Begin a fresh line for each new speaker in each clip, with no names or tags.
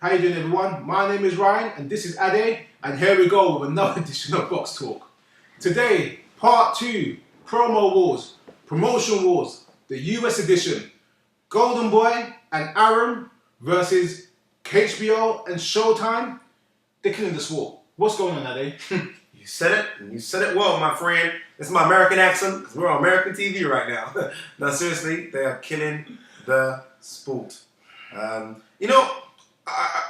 How you doing, everyone? My name is Ryan, and this is Ade, and here we go with another edition of Box Talk. Today, part 2, promo wars, promotion wars, the US edition. Golden Boy and Aaron versus HBO and Showtime. They're killing this war. What's going on, Ade?
You said it, and you said it well, my friend. It's my American accent, because we're on American TV right now. No, seriously, they are killing the sport.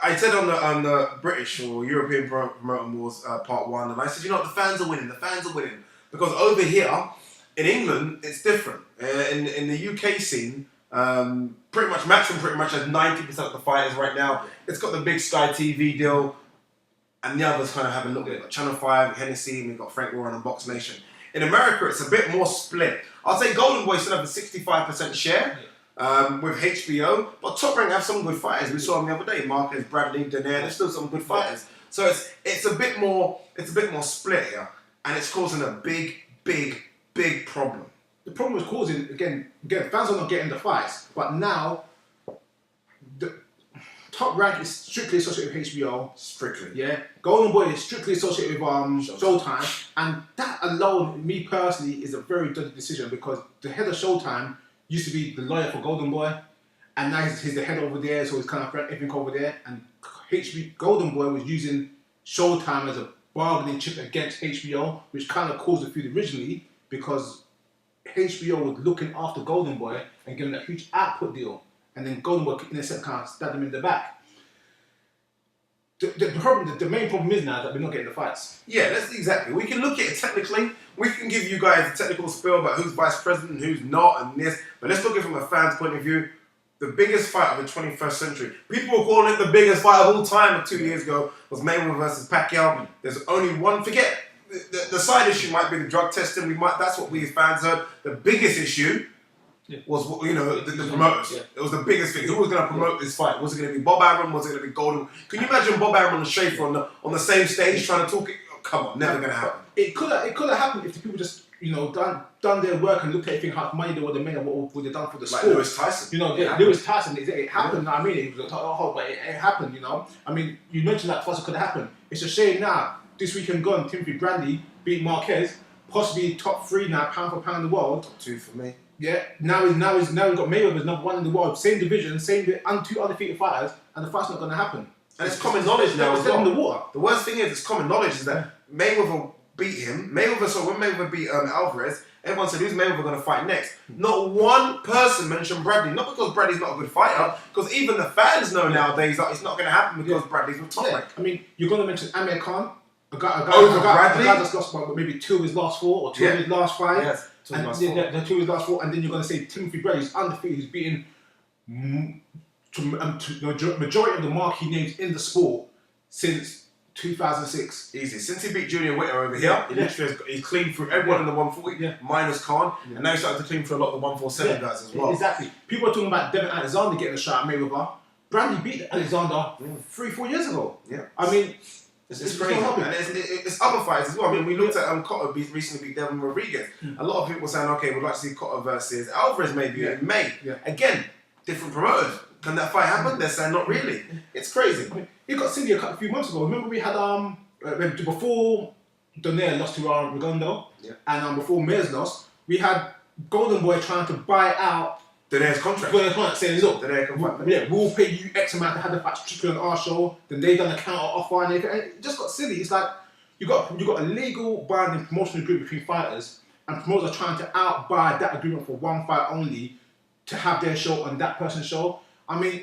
I said on the British or European Promoting Wars part 1, and I said, the fans are winning, Because over here, in England, it's different. In the UK scene, pretty much Matchroom has 90% of the fighters right now. It's got the big Sky TV deal, and the others kind of have a little bit. Like Channel 5, Hennessy, and we've got Frank Warren and Box Nation. In America, it's a bit more split. I'll say Golden Boy still have a 65% share. With HBO, but Top Rank have some good fighters. We saw them the other day. Marcus, Bradley, Danair. There's still some good fighters. So it's a bit more split here, and it's causing a big problem.
The problem is causing again fans are not getting the fights, but now the Top Rank is strictly associated with HBO.
Strictly,
yeah. Golden Boy is strictly associated with Showtime, and that alone, me personally, is a very dirty decision because the head of Showtime used to be the lawyer for Golden Boy, and now he's the head over there, so he's kind of everything over there. And Golden Boy was using Showtime as a bargaining chip against HBO, which kind of caused a feud originally because HBO was looking after Golden Boy and giving a huge output deal, and then Golden Boy in a second kind of stabbed him in the back. The main problem is now that we're not getting the fights.
Yeah, that's exactly. We can look at it technically. We can give you guys a technical spiel about who's vice president, who's not, and this. But let's look at it from a fan's point of view. The biggest fight of the 21st century. People were calling it the biggest fight of all time 2 years ago was Mayweather versus Pacquiao. There's only one. Forget the side issue might be the drug testing. That's what we as fans heard. The biggest issue was the promoters. Yeah. It was the biggest thing. Who was going to promote this fight? Was it going to be Bob Arum? Was it going to be Golden? Can you imagine Bob Arum and Schaefer on the same stage trying to talk it? Oh, come on, never going to happen.
It could have happened if the people just done their work and looked at everything, how much money they would have made and what would they done for the sport.
Like Lewis Tyson.
Lewis Tyson. It happened. Yeah. I mean, it was but it happened. I mean, you mentioned that twice. It could have happened. It's a shame now. This weekend gone, Timothy Bradley beat Marquez, possibly top 3 now, pound for pound in the world.
Top 2 for me.
Yeah, now we've got Mayweather as number 1 in the world, same division, and 2 undefeated fighters, and the fight's not going to happen.
And it's common knowledge now as well.
In the water.
The worst thing is, it's common knowledge is that Mayweather beat him. When Mayweather beat Alvarez, everyone said, who's Mayweather going to fight next? Not one person mentioned Bradley, not because Bradley's not a good fighter, because even the fans know nowadays that it's not going to happen because Bradley's with top rank.
I mean, you're going to mention Amir Khan, a guy that's lost maybe 2 of his last 4 or 2 of his last 5.
Yes.
And the 2 of his last 4, and then you're going to say Timothy Bradley is undefeated, he's beaten the majority of the marquee names in the sport since 2006.
Easy. Since he beat Junior Witter over here, he's cleaned through everyone in the 140, minus Khan, and now he's starting to clean through a lot of the 147 guys as well.
Exactly. People are talking about Devin Alexander getting a shot at Mayweather. Bradley beat Alexander 3-4 years ago.
Yeah.
I mean,
it's crazy. And it's other fights as well. I mean, we looked at Cotto recently beat Devin Rodriguez. A lot of people were saying, okay, we'd like to see Cotto versus Alvarez maybe in May. Yeah. Again, different promoters. Can that fight happen? They're saying not really. It's crazy.
I mean, it got silly a few months ago. Remember we had before Danair lost to Redondo, and before Mayers lost, we had Golden Boy trying to buy out
Danair's contract.
Saying, look,
Danair
we'll pay you X amount to have the fight strictly on our show. Then they done a counter offer, and it just got silly. It's like you got a legal binding promotional agreement between fighters, and promoters are trying to outbuy that agreement for one fight only to have their show on that person's show. I mean,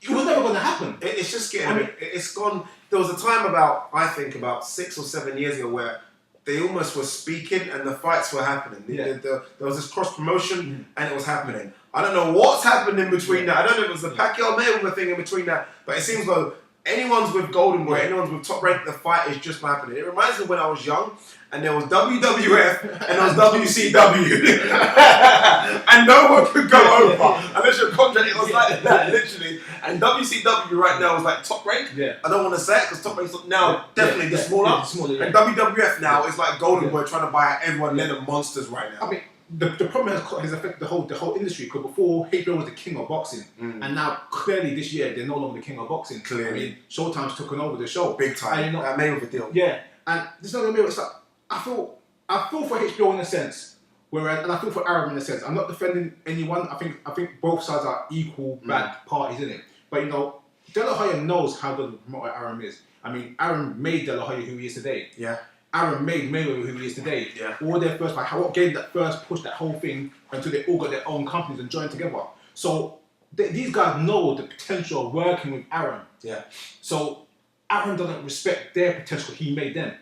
it was never going to happen.
It's just getting it's gone. There was a time about 6 or 7 years ago where they almost were speaking and the fights were happening. There was this cross promotion and it was happening. I don't know what's happened in between that. I don't know if it was the Pacquiao Mayweather thing in between that, but it seems like anyone's with Golden Boy, anyone's with Top Rank, the fight is just happening. It reminds me when I was young and there was WWF and there was WCW and no one could go over unless your contract was like that, literally. And WCW right now is like Top Rank. Yeah. I don't want to say it because Top Rank's now definitely smaller. And WWF now is like Golden Boy trying to buy out everyone. They're the monsters right now.
I mean, the problem has affected the whole industry, because before HBO was the king of boxing, and now clearly this year they're no longer the king of boxing.
Clearly.
I mean, Showtime's taken over the show
Big time.
And,
That made with a deal.
Yeah, and this is not gonna be. It's like I feel for HBO in a sense, whereas, and I feel for Aram in a sense. I'm not defending anyone. I think both sides are equal bad parties in it. But you know, De La Hoya knows how good a promoter Aram is. I mean, Aram made De La Hoya who he is today.
Yeah.
Aram made Mayweather who he is today.
Yeah.
All their first fight, what gave that first push, that whole thing, until they all got their own companies and joined together. So these guys know the potential of working with Aram.
Yeah.
So Aram doesn't respect their potential. He made them.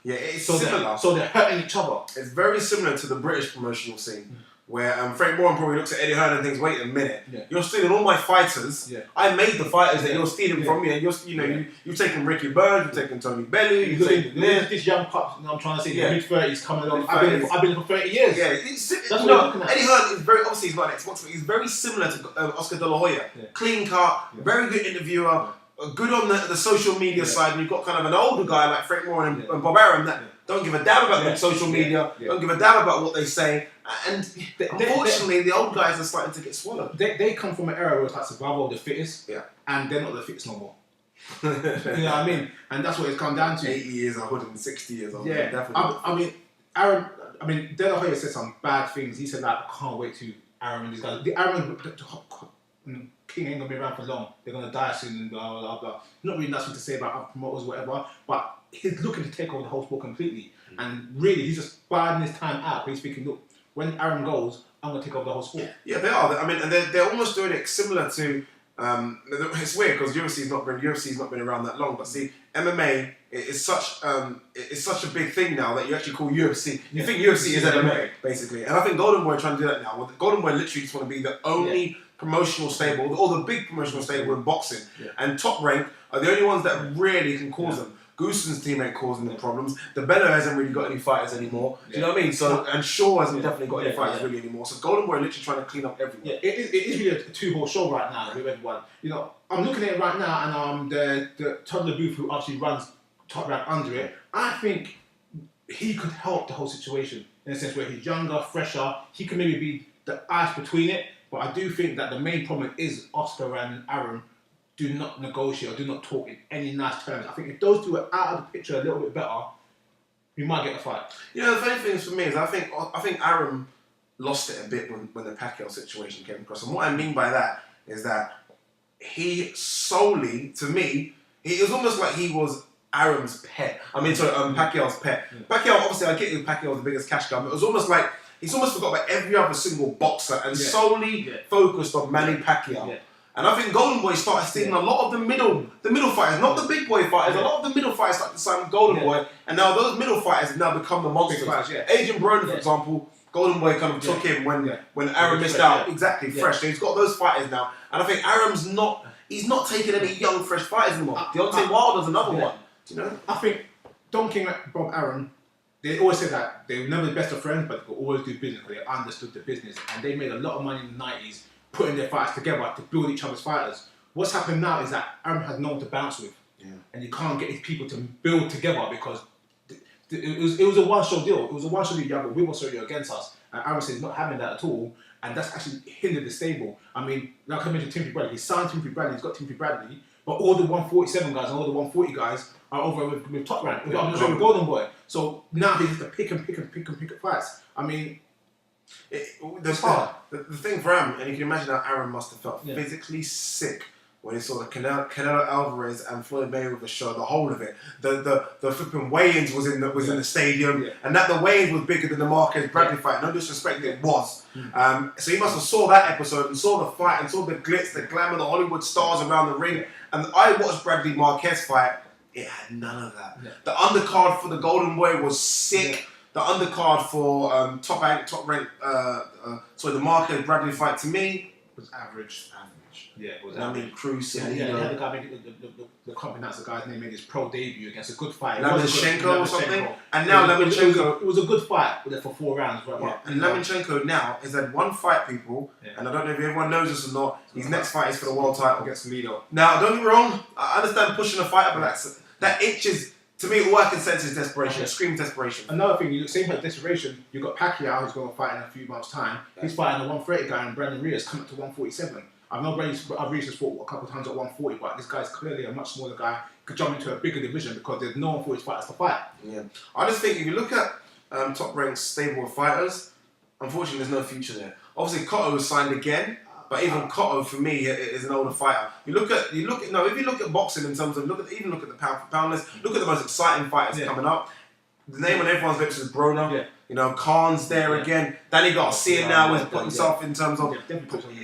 Yeah, it's
So
similar.
they're hurting each other.
It's very similar to the British promotional scene, where Frank Warren probably looks at Eddie Hearn and thinks, "Wait a minute, you're stealing all my fighters.
Yeah.
I made the fighters that you're stealing from me, and you've taken Ricky Burns, you've taken Tony Bellew, you've taken
This young pup, I'm trying to say,
Yeah.
mid-30s coming along.
Mid-30s.
I've been for 30 years.
Yeah,
That's what we're looking at.
Eddie Hearn is very, obviously he's not an ex-boxer, but he's very similar to Oscar De La Hoya.
Yeah.
Clean cut, very good interviewer, good on the social media side, and you've got kind of an older guy like Frank Warren and Bob Arum that don't give a damn about the social media, don't give a damn about what they say, and unfortunately the old guys are starting to get swallowed.
They come from an era where it's like survival of the fittest, and they're not the fittest no more. You know what I mean? And that's what it's come down to.
80 years old and 60 years old.
Yeah,
definitely.
I mean, De La Hoya said some bad things. He said like, I can't wait to Aram and these guys. The Aram King ain't gonna be around for long. They're gonna die soon and blah blah blah. Not really nothing to say about other promoters, whatever. But he's looking to take over the whole sport completely. And really, he's just biding his time out. He's thinking, look, when Aram goes, I'm gonna take over the whole sport.
Yeah, they are. I mean, and they're almost doing it similar to. It's weird because UFC's not been around that long. But see, MMA is such a big thing now that you actually call UFC. You think UFC is MMA basically, and I think Golden Boy are trying to do that now. Well, Golden Boy literally just want to be the only promotional stable, or the big promotional stable in boxing, and Top Rank are the only ones that really can cause them. Gooson's team ain't causing the problems. The Bello hasn't really got any fighters anymore. Do you know what I mean? So, and Shaw hasn't definitely got any fighters really anymore. So Golden Boy are literally trying to clean up everything.
Yeah, it is really a two-horse show right now with everyone. You know, I'm looking at it right now, and the Toddler Booth, who actually runs Top Rank under it, I think he could help the whole situation in a sense where he's younger, fresher. He could maybe be the ice between it. But I do think that the main problem is Oscar and Aram do not negotiate or do not talk in any nice terms. I think if those two are out of the picture a little bit better, we might get a fight.
You know, the funny thing is for me is I think Aram lost it a bit when the Pacquiao situation came across. And what I mean by that is that he solely, to me, it was almost like he was Aram's pet. I mean, sorry, Pacquiao's pet. Pacquiao, obviously, I get you, Pacquiao was the biggest cash cow, but it was almost like he's almost forgot about every other single boxer and solely focused on Manny Pacquiao. Yeah. And I think Golden Boy started stealing a lot of the middle fighters, not the big boy fighters. A lot of the middle fighters started to sign with Golden Boy, and now those middle fighters have now become the monsters. Adrian Broner, for example, Golden Boy kind of took him when Aram missed out. Exactly, fresh. So he's got those fighters now, and I think Aram's he's not taking any young, fresh fighters anymore. Deontay Wilder's another one. You know,
I think Don King and Bob Arum, they always said that they were never the best of friends, but they could always do business because they understood the business, and they made a lot of money in the 90s putting their fighters together to build each other's fighters. What's happened now is that Aram has no one to bounce with, and you can't get these people to build together because it was a one-shot deal. It was a one-shot deal. You have a with us or you're against us, and Aram said he's not having that at all, and that's actually hindered the stable. I mean, like I mentioned, Timothy Bradley. He signed Timothy Bradley. He's got Timothy Bradley, but all the 147 guys and all the 140 guys are over with Top Rank. I'm just with Golden Boy. So now he has to pick and fights. I mean.
It's hard. The thing for Aram, and you can imagine how Aram must have felt physically sick when he saw the Canelo Alvarez and Floyd Mayweather show, the whole of it. The flipping weigh-ins was in the stadium, and that the weigh-ins was bigger than the Marquez Bradley fight. No disrespect, it was. So he must have saw that episode and saw the fight and saw the glitz, the glamour, the Hollywood stars around the ring. And I watched Bradley Marquez fight. It had none of that. The undercard for the Golden Boy was sick. The undercard for top rank, the Marquez Bradley fight to me
was average. Yeah, it was
average. I mean, Cruz.
Yeah, the guy made the company. That's the guy's name. Made his pro debut against a good fight.
Lomachenko or something. And now Lomachenko.
It was a good fight for 4 rounds. Right?
Yeah. And Lomachenko now has had one fight, people. And I don't know if everyone knows this or not. His next fight is for the world title
against Lido.
Now, don't get me wrong. I understand pushing a fighter, but that itches To me, all I can sense is desperation. Scream desperation.
Another thing, you look same as desperation. You got Pacquiao who's going to fight in a few months' time. He's fighting a 130 guy, and Brandon Reyes coming to 147. I've reached this fought a couple of times at 140, but this guy's clearly a much smaller guy. Could jump into a bigger division because there's no 140 fighters to fight.
Yeah, I just think if you look at Top Rank's stable of fighters, unfortunately, there's no future there. Obviously, Cotto was signed again. But even Cotto, for me, is an older fighter. If you look at boxing in terms of look at the pound for pound list, look at the most exciting fighters coming up. The name on everyone's lips is Broner. Yeah. You know, Khan's there again. Danny Garcia now is putting himself in terms of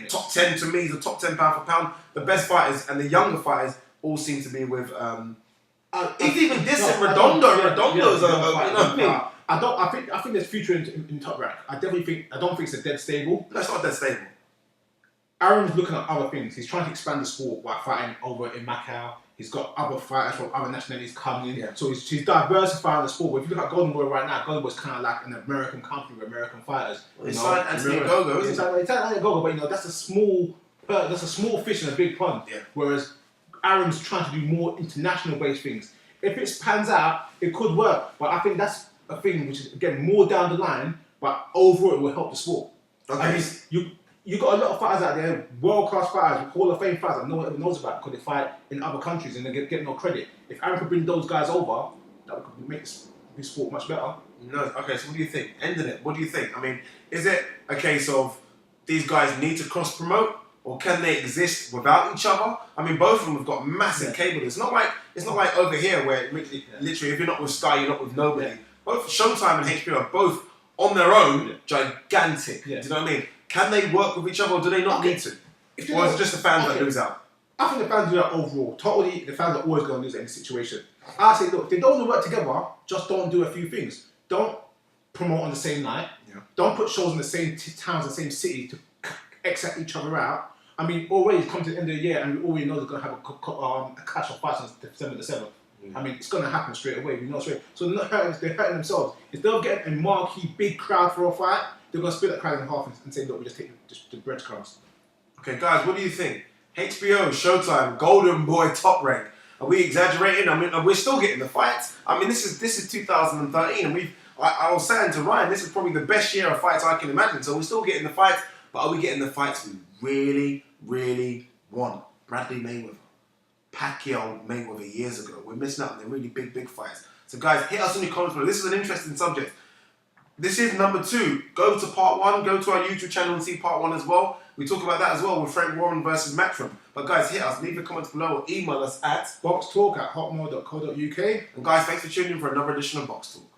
top 10 to me, the top 10 pound for pound. The best fighters and the younger fighters all seem to be with. Even this and Redondo's you know what I mean?
I think there's future in Top Rank. I don't think it's a dead stable.
No, it's not dead stable.
Aaron's looking at other things. He's trying to expand the sport by fighting over in Macau. He's got other fighters from other nationalities coming in. Yeah. So he's diversifying the sport. But if you look at Golden Boy right now, Golden Boy's kind of like an American company with American fighters.
He signed Anthony Gogo,
isn't it? It's Anthony Gogo, but you know, that's a small fish in a big pond. Yeah. Whereas Aaron's trying to do more international-based things. If it pans out, it could work. But I think that's a thing which is, again, more down the line, but overall it will help the sport. Okay. I mean, you got a lot of fighters out there, world-class fighters, Hall of Fame fighters that no one ever knows about because they fight in other countries and they get no credit. If Aaron could bring those guys over, that would make the sport much better.
No, okay, so what do you think? Ending it, what do you think? I mean, is it a case of these guys need to cross-promote or can they exist without each other? I mean, both of them have got massive cable. It's not like over here where literally if you're not with Sky, you're not with nobody. Yeah. Both Showtime and HBO are both on their own gigantic. Yeah. Do you know what I mean? Can they work with each other or do they not need to? Or is it just the fans that lose out?
I think the fans do that overall. Totally, the fans are always going to lose in this situation. I say, look, if they don't want to work together, just don't do a few things. Don't promote on the same night. Yeah. Don't put shows in the same towns, the same city to excite each other out. I mean, already it's come to the end of the year and we already know they're going to have a clash of fights on December the 7th. Mm. I mean, it's going to happen straight away. We know straight. So they're hurting themselves. Instead of getting a marquee, big crowd for a fight, they're going to split that crowd in half and say, look, we just take the breadcrumbs. Okay, guys, what do you think? HBO, Showtime, Golden Boy, Top Rank. Are we exaggerating? I mean, we're still getting the fights. I mean, this is 2013, and I was saying to Ryan, this is probably the best year of fights I can imagine. So we're still getting the fights, but are we getting the fights we really, really want? Bradley Mayweather, Pacquiao Mayweather years ago. We're missing out on the really big fights. So guys, hit us in the comments below. This is an interesting subject. This is number 2. Go to part 1. Go to our YouTube channel and see part 1 as well. We talk about that as well with Frank Warren versus Matchroom. But guys, hit us. Leave your comments below or email us at BoxTalk@hotmail.co.uk.
And guys, thanks for tuning in for another edition of Box Talk.